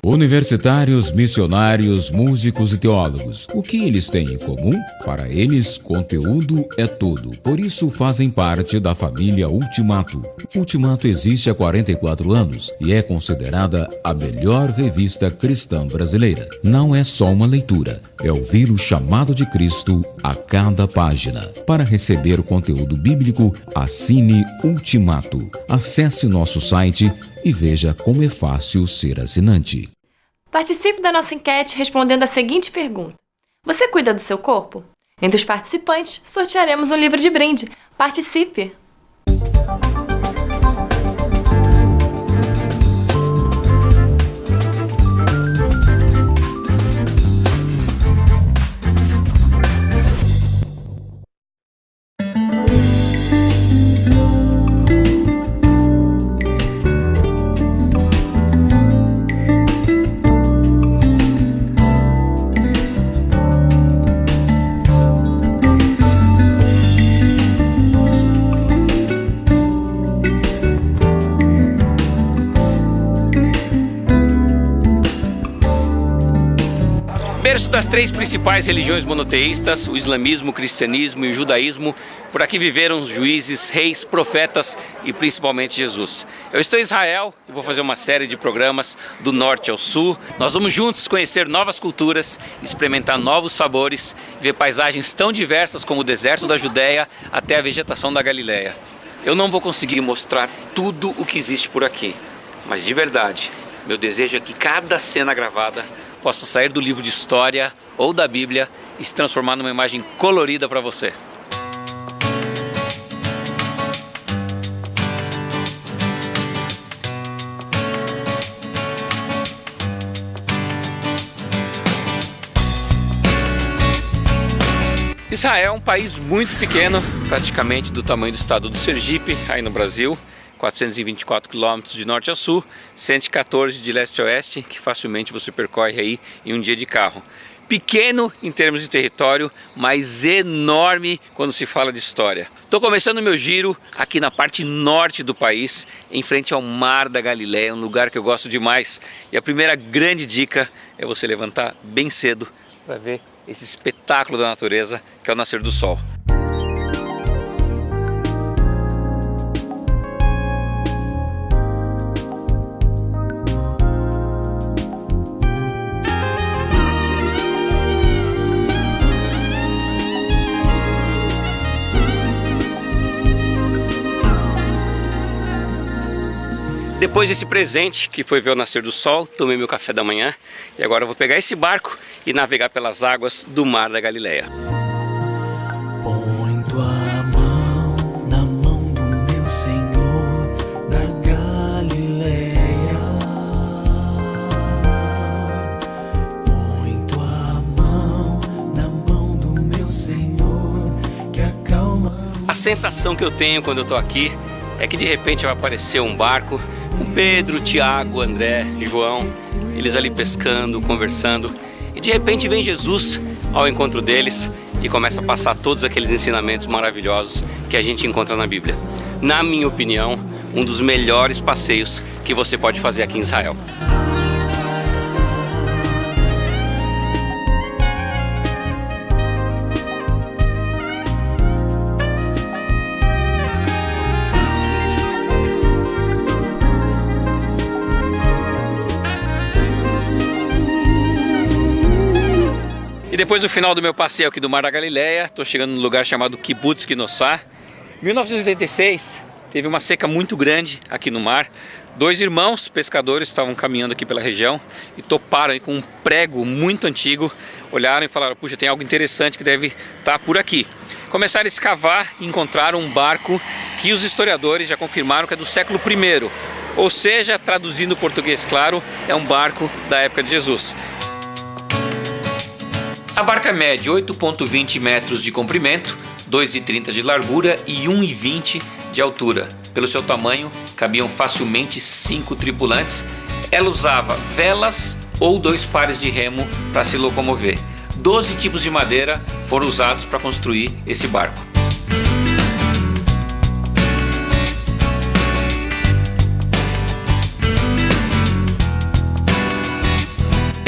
Universitários, missionários, músicos e teólogos. O que eles têm em comum? Para eles, conteúdo é tudo. Por isso, fazem parte da família Ultimato. Ultimato existe há 44 anos e é considerada a melhor revista cristã brasileira. Não é só uma leitura, é ouvir o chamado de Cristo a cada página. Para receber o conteúdo bíblico, assine Ultimato. Acesse nosso site e veja como é fácil ser assinante. Participe da nossa enquete respondendo a seguinte pergunta: você cuida do seu corpo? Entre os participantes, sortearemos um livro de brinde. Participe! Berço das três principais religiões monoteístas, o islamismo, o cristianismo e o judaísmo, por aqui viveram juízes, reis, profetas e principalmente Jesus. Eu estou em Israel e vou fazer uma série de programas do norte ao sul. Nós vamos juntos conhecer novas culturas, experimentar novos sabores, ver paisagens tão diversas como o deserto da Judéia até a vegetação da Galileia. Eu não vou conseguir mostrar tudo o que existe por aqui, mas de verdade, meu desejo é que cada cena gravada possa sair do livro de história ou da Bíblia e se transformar numa imagem colorida para você. Israel é um país muito pequeno, praticamente do tamanho do estado do Sergipe, aí no Brasil. 424 quilômetros de norte a sul, 114 de leste a oeste, que facilmente você percorre aí em um dia de carro. Pequeno em termos de território, mas enorme quando se fala de história. Estou começando o meu giro aqui na parte norte do país, em frente ao Mar da Galileia, um lugar que eu gosto demais. E a primeira grande dica é você levantar bem cedo para ver esse espetáculo da natureza que é o nascer do sol. Depois desse presente, que foi ver o nascer do sol, tomei meu café da manhã e agora eu vou pegar esse barco e navegar pelas águas do Mar da Galileia. Põe tua mão na mão do meu Senhor da Galileia. Põe tua mão na mão do meu Senhor que acalma. A sensação que eu tenho quando eu tô aqui é que de repente vai aparecer um barco com Pedro, Tiago, André e João, eles ali pescando, conversando, e de repente vem Jesus ao encontro deles e começa a passar todos aqueles ensinamentos maravilhosos que a gente encontra na Bíblia. Na minha opinião, um dos melhores passeios que você pode fazer aqui em Israel. E depois do final do meu passeio aqui do Mar da Galileia, estou chegando num lugar chamado Kibbutz Kinossá. Em 1986, teve uma seca muito grande aqui no mar. Dois irmãos pescadores estavam caminhando aqui pela região e toparam aí com um prego muito antigo. Olharam e falaram, puxa, tem algo interessante que deve estar por aqui. Começaram a escavar e encontraram um barco que os historiadores já confirmaram que é do século I. Ou seja, traduzindo o português claro, é um barco da época de Jesus. A barca mede 8,20 metros de comprimento, 2,30 de largura e 1,20 de altura. Pelo seu tamanho, cabiam facilmente 5 tripulantes. Ela usava velas ou 2 pares de remo para se locomover. 12 tipos de madeira foram usados para construir esse barco.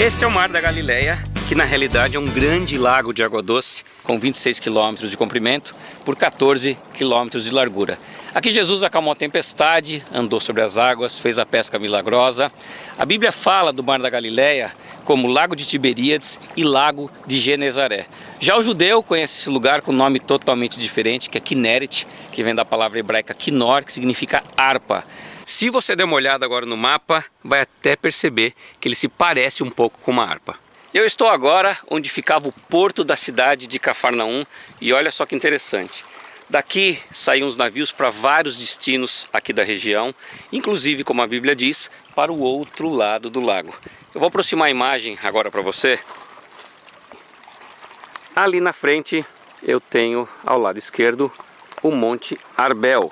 Esse é o Mar da Galileia, que na realidade é um grande lago de água doce, com 26 quilômetros de comprimento por 14 quilômetros de largura. Aqui Jesus acalmou a tempestade, andou sobre as águas, fez a pesca milagrosa. A Bíblia fala do Mar da Galileia como Lago de Tiberíades e Lago de Genezaré. Já o judeu conhece esse lugar com um nome totalmente diferente, que é Kinneret, que vem da palavra hebraica Kinor, que significa harpa. Se você der uma olhada agora no mapa, vai até perceber que ele se parece um pouco com uma harpa. Eu estou agora onde ficava o porto da cidade de Cafarnaum e olha só que interessante. Daqui saíam os navios para vários destinos aqui da região, inclusive, como a Bíblia diz, para o outro lado do lago. Eu vou aproximar a imagem agora para você. Ali na frente eu tenho ao lado esquerdo o Monte Arbel.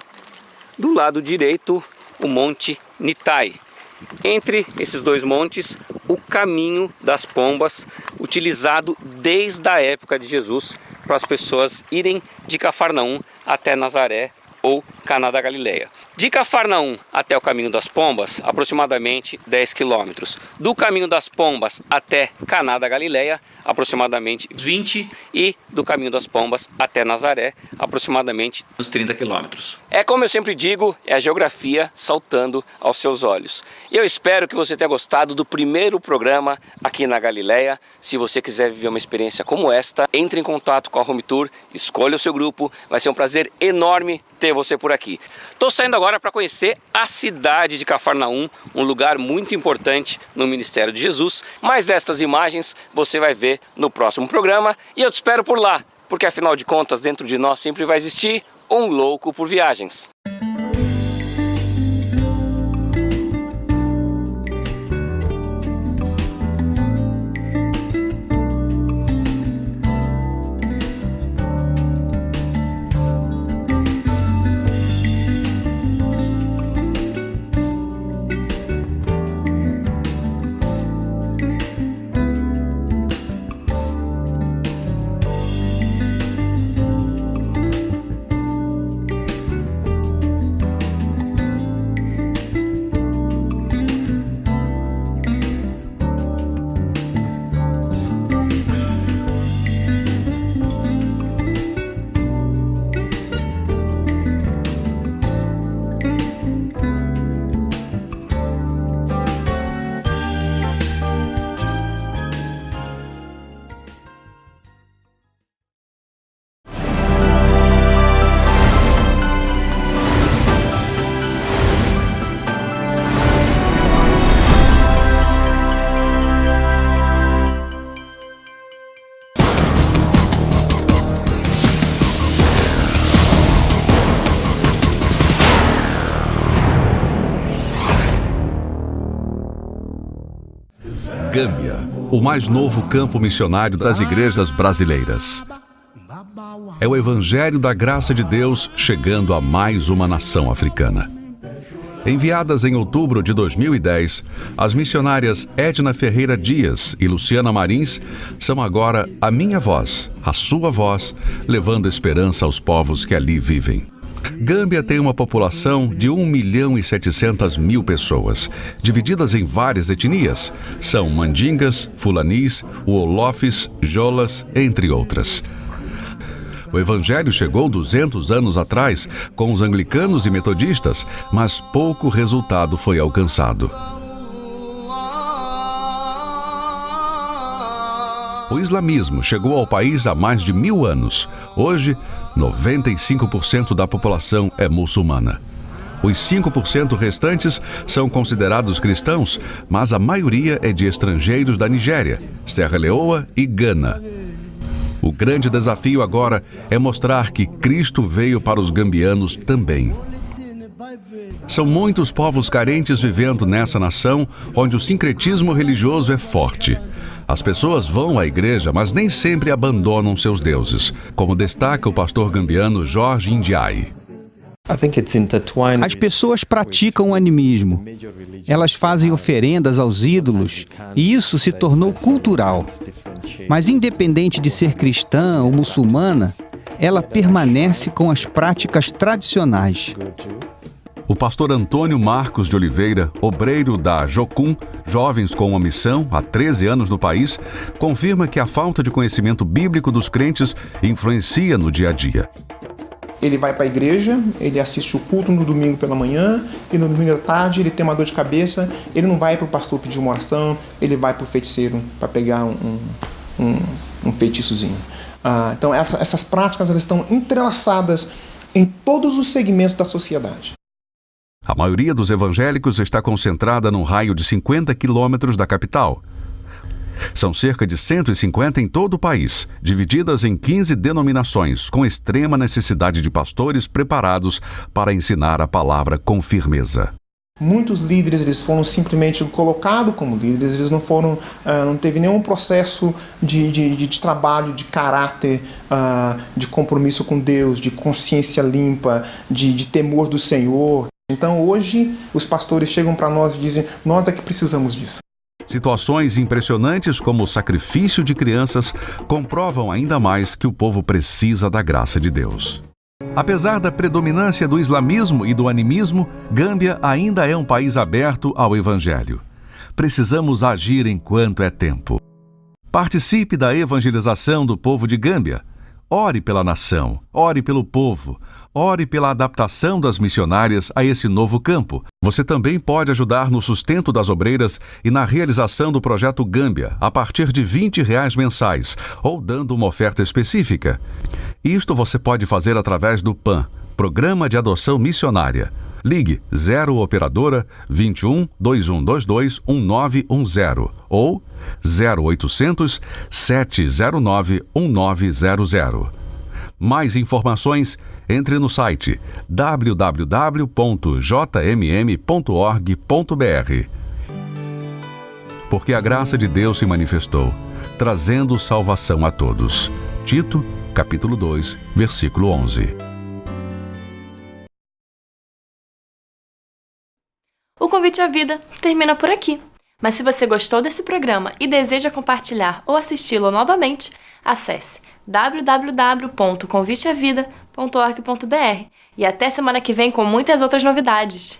Do lado direito o Monte Nitai. Entre esses dois montes, o caminho das pombas, utilizado desde a época de Jesus para as pessoas irem de Cafarnaum até Nazaré ou Caná da Galileia. De Cafarnaum até o Caminho das Pombas, aproximadamente 10 quilômetros. Do Caminho das Pombas até Caná da Galileia, aproximadamente 20. E do Caminho das Pombas até Nazaré, aproximadamente uns 30 quilômetros. É como eu sempre digo, é a geografia saltando aos seus olhos. E eu espero que você tenha gostado do primeiro programa aqui na Galileia. Se você quiser viver uma experiência como esta, entre em contato com a Home Tour, escolha o seu grupo, vai ser um prazer enorme ter você por aqui. Estou saindo agora para conhecer a cidade de Cafarnaum, um lugar muito importante no ministério de Jesus, mas estas imagens você vai ver no próximo programa e eu te espero por lá, porque afinal de contas dentro de nós sempre vai existir um louco por viagens. Gâmbia, o mais novo campo missionário das igrejas brasileiras. É o Evangelho da Graça de Deus chegando a mais uma nação africana. Enviadas em outubro de 2010, as missionárias Edna Ferreira Dias e Luciana Marins são agora a minha voz, a sua voz, levando esperança aos povos que ali vivem. Gâmbia tem uma população de 1.700.000 pessoas, divididas em várias etnias. São mandingas, fulanis, wolofes, jolas, entre outras. O evangelho chegou 200 anos atrás com os anglicanos e metodistas, mas pouco resultado foi alcançado. O islamismo chegou ao país há mais de 1000 anos. Hoje, 95% da população é muçulmana. Os 5% restantes são considerados cristãos, mas a maioria é de estrangeiros da Nigéria, Serra Leoa e Gana. O grande desafio agora é mostrar que Cristo veio para os gambianos também. São muitos povos carentes vivendo nessa nação, onde o sincretismo religioso é forte. As pessoas vão à igreja, mas nem sempre abandonam seus deuses, como destaca o pastor gambiano Jorge Indiai. As pessoas praticam o animismo. Elas fazem oferendas aos ídolos e isso se tornou cultural. Mas independente de ser cristã ou muçulmana, ela permanece com as práticas tradicionais. O pastor Antônio Marcos de Oliveira, obreiro da Jocum, Jovens com uma Missão, há 13 anos no país, confirma que a falta de conhecimento bíblico dos crentes influencia no dia a dia. Ele vai para a igreja, ele assiste o culto no domingo pela manhã e no domingo à tarde ele tem uma dor de cabeça, ele não vai para o pastor pedir uma oração, ele vai para o feiticeiro para pegar um feitiçozinho. Então essas práticas elas estão entrelaçadas em todos os segmentos da sociedade. A maioria dos evangélicos está concentrada num raio de 50 quilômetros da capital. São cerca de 150 em todo o país, divididas em 15 denominações, com extrema necessidade de pastores preparados para ensinar a palavra com firmeza. Muitos líderes eles foram simplesmente colocados como líderes, eles não teve nenhum processo de trabalho, de caráter, de compromisso com Deus, de consciência limpa, de temor do Senhor. Então hoje os pastores chegam para nós e dizem, nós é que precisamos disso. Situações impressionantes como o sacrifício de crianças comprovam ainda mais que o povo precisa da graça de Deus. Apesar da predominância do islamismo e do animismo, Gâmbia ainda é um país aberto ao evangelho. Precisamos agir enquanto é tempo. Participe da evangelização do povo de Gâmbia. Ore pela nação, ore pelo povo, ore pela adaptação das missionárias a esse novo campo. Você também pode ajudar no sustento das obreiras e na realização do projeto Gâmbia a partir de R$20 mensais ou dando uma oferta específica. Isto você pode fazer através do PAN, Programa de Adoção Missionária. Ligue 0 Operadora 21 2122 1910 ou 0800 709 1900. Mais informações, entre no site www.jmm.org.br. Porque a graça de Deus se manifestou, trazendo salvação a todos. Tito, capítulo 2, versículo 11. O Convite à Vida termina por aqui. Mas se você gostou desse programa e deseja compartilhar ou assisti-lo novamente, acesse www.conviteavida.org.br e até semana que vem com muitas outras novidades.